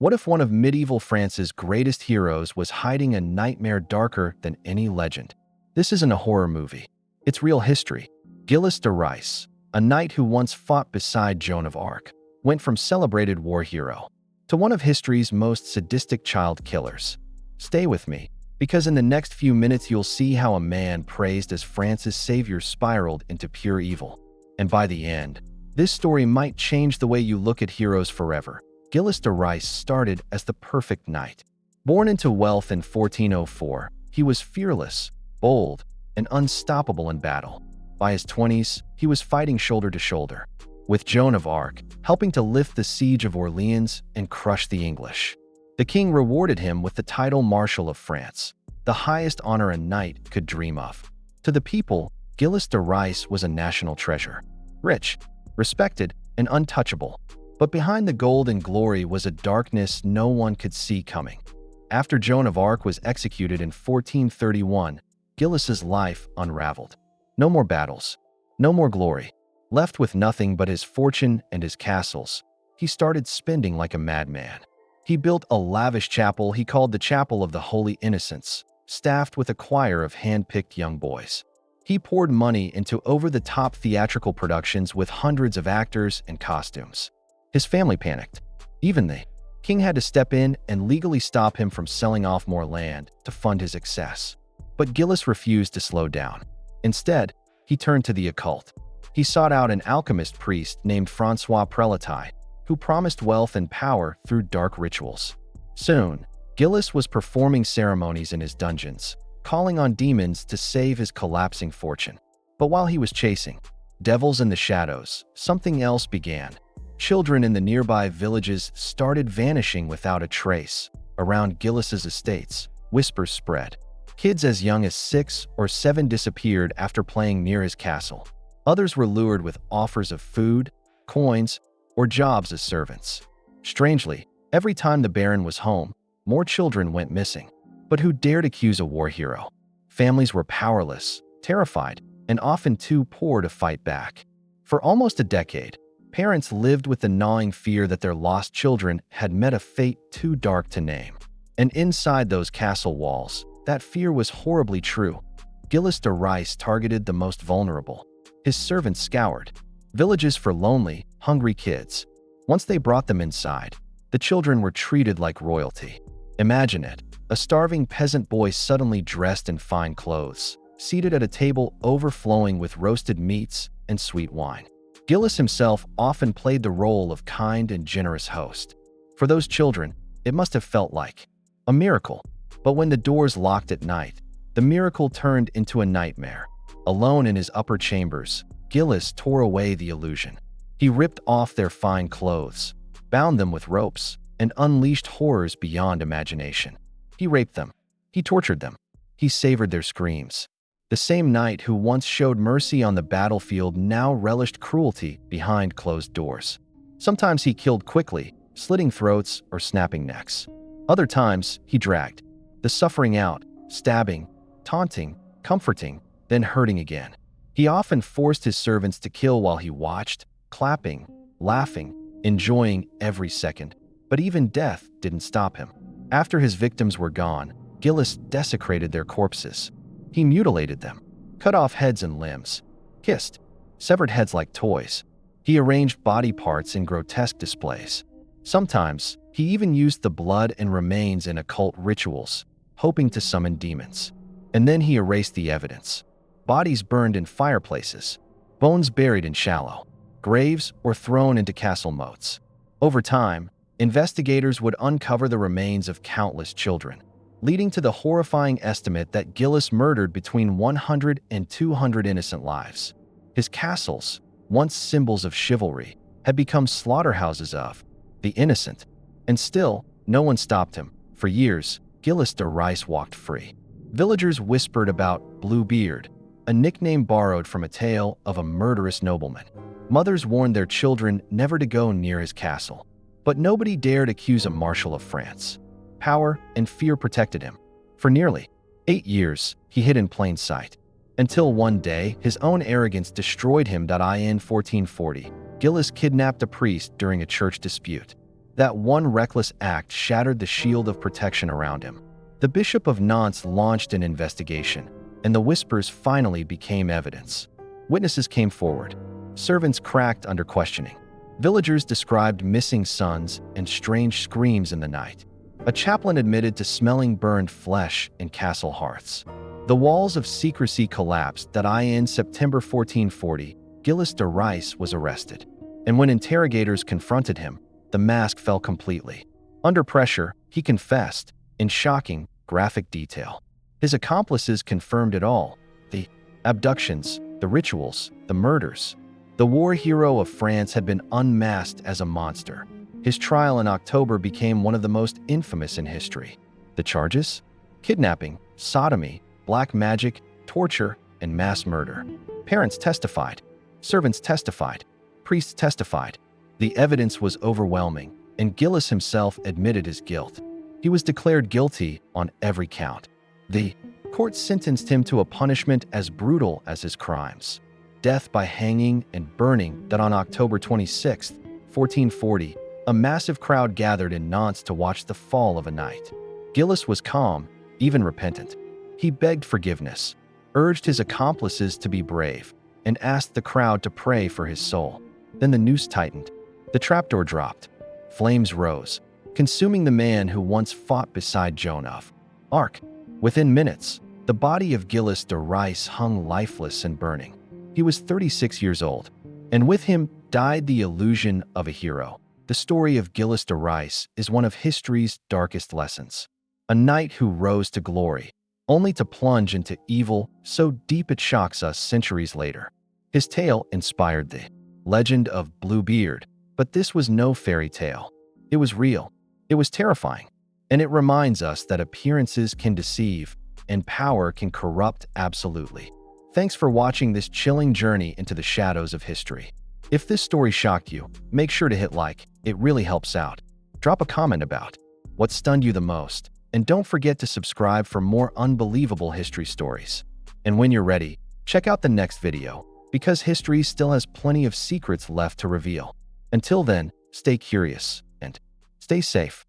What if one of medieval France's greatest heroes was hiding a nightmare darker than any legend? This isn't a horror movie. It's real history. Gilles de Rais, a knight who once fought beside Joan of Arc, went from celebrated war hero to one of history's most sadistic child killers. Stay with me, because in the next few minutes you'll see how a man praised as France's savior spiraled into pure evil. And by the end, this story might change the way you look at heroes forever. Gilles de Rais started as the perfect knight. Born into wealth in 1404, he was fearless, bold, and unstoppable in battle. By his 20s, he was fighting shoulder to shoulder with Joan of Arc, helping to lift the siege of Orleans and crush the English. The king rewarded him with the title Marshal of France, the highest honor a knight could dream of. To the people, Gilles de Rais was a national treasure. Rich, respected, and untouchable. But behind the gold and glory was a darkness no one could see coming. After Joan of Arc was executed in 1431, Giles's life unraveled. No more battles, no more glory. Left with nothing but his fortune and his castles, he started spending like a madman. He built a lavish chapel he called the Chapel of the Holy Innocents, staffed with a choir of hand-picked young boys. He poured money into over-the-top theatrical productions with hundreds of actors and costumes. His family panicked. Even the king had to step in and legally stop him from selling off more land to fund his excess. But Gilles refused to slow down. Instead, he turned to the occult. He sought out an alchemist priest named Francois Prelati, who promised wealth and power through dark rituals. Soon, Gilles was performing ceremonies in his dungeons, calling on demons to save his collapsing fortune. But while he was chasing devils in the shadows, something else began. Children in the nearby villages started vanishing without a trace. Around Giles's estates, whispers spread. Kids as young as 6 or 7 disappeared after playing near his castle. Others were lured with offers of food, coins, or jobs as servants. Strangely, every time the Baron was home, more children went missing. But who dared accuse a war hero? Families were powerless, terrified, and often too poor to fight back. For almost a decade, parents lived with the gnawing fear that their lost children had met a fate too dark to name. And inside those castle walls, that fear was horribly true. Gilles de Rais targeted the most vulnerable. His servants scoured villages for lonely, hungry kids. Once they brought them inside, the children were treated like royalty. Imagine it, a starving peasant boy suddenly dressed in fine clothes, seated at a table overflowing with roasted meats and sweet wine. Gilles himself often played the role of kind and generous host. For those children, it must have felt like a miracle. But when the doors locked at night, the miracle turned into a nightmare. Alone in his upper chambers, Gilles tore away the illusion. He ripped off their fine clothes, bound them with ropes, and unleashed horrors beyond imagination. He raped them. He tortured them. He savored their screams. The same knight who once showed mercy on the battlefield now relished cruelty behind closed doors. Sometimes he killed quickly, slitting throats or snapping necks. Other times, he dragged the suffering out, stabbing, taunting, comforting, then hurting again. He often forced his servants to kill while he watched, clapping, laughing, enjoying every second. But even death didn't stop him. After his victims were gone, Gilles desecrated their corpses. He mutilated them, cut off heads and limbs, kissed, severed heads like toys. He arranged body parts in grotesque displays. Sometimes, he even used the blood and remains in occult rituals, hoping to summon demons. And then he erased the evidence. Bodies burned in fireplaces, bones buried in shallow graves or thrown into castle moats. Over time, investigators would uncover the remains of countless children, leading to the horrifying estimate that Gilles murdered between 100 and 200 innocent lives. His castles, once symbols of chivalry, had become slaughterhouses of the innocent. And still, no one stopped him. For years, Gilles de Rais walked free. Villagers whispered about Bluebeard, a nickname borrowed from a tale of a murderous nobleman. Mothers warned their children never to go near his castle. But nobody dared accuse a Marshal of France. Power and fear protected him. For nearly 8 years, he hid in plain sight. Until one day, his own arrogance destroyed him. In 1440, Gilles kidnapped a priest during a church dispute. That one reckless act shattered the shield of protection around him. The Bishop of Nantes launched an investigation, and the whispers finally became evidence. Witnesses came forward. Servants cracked under questioning. Villagers described missing sons and strange screams in the night. A chaplain admitted to smelling burned flesh in castle hearths. The walls of secrecy collapsed that in September 1440, Gilles de Rais was arrested. And when interrogators confronted him, the mask fell completely. Under pressure, he confessed, in shocking, graphic detail. His accomplices confirmed it all: the abductions, the rituals, the murders. The war hero of France had been unmasked as a monster. His trial in October became one of the most infamous in history. The charges? Kidnapping, sodomy, black magic, torture, and mass murder. Parents testified. Servants testified. Priests testified. The evidence was overwhelming, and Gilles himself admitted his guilt. He was declared guilty on every count. The court sentenced him to a punishment as brutal as his crimes: death by hanging and burning. That on October 26, 1440, a massive crowd gathered in Nantes to watch the fall of a knight. Gilles was calm, even repentant. He begged forgiveness, urged his accomplices to be brave, and asked the crowd to pray for his soul. Then the noose tightened. The trapdoor dropped. Flames rose, consuming the man who once fought beside Joan of Arc. Within minutes, the body of Gilles de Rais hung lifeless and burning. He was 36 years old, and with him died the illusion of a hero. The story of Gilles de Rais is one of history's darkest lessons. A knight who rose to glory, only to plunge into evil so deep it shocks us centuries later. His tale inspired the legend of Bluebeard, but this was no fairy tale. It was real. It was terrifying. And it reminds us that appearances can deceive and power can corrupt absolutely. Thanks for watching this chilling journey into the shadows of history. If this story shocked you, make sure to hit like. It really helps out. Drop a comment about what stunned you the most. And don't forget to subscribe for more unbelievable history stories. And when you're ready, check out the next video, because history still has plenty of secrets left to reveal. Until then, stay curious and stay safe.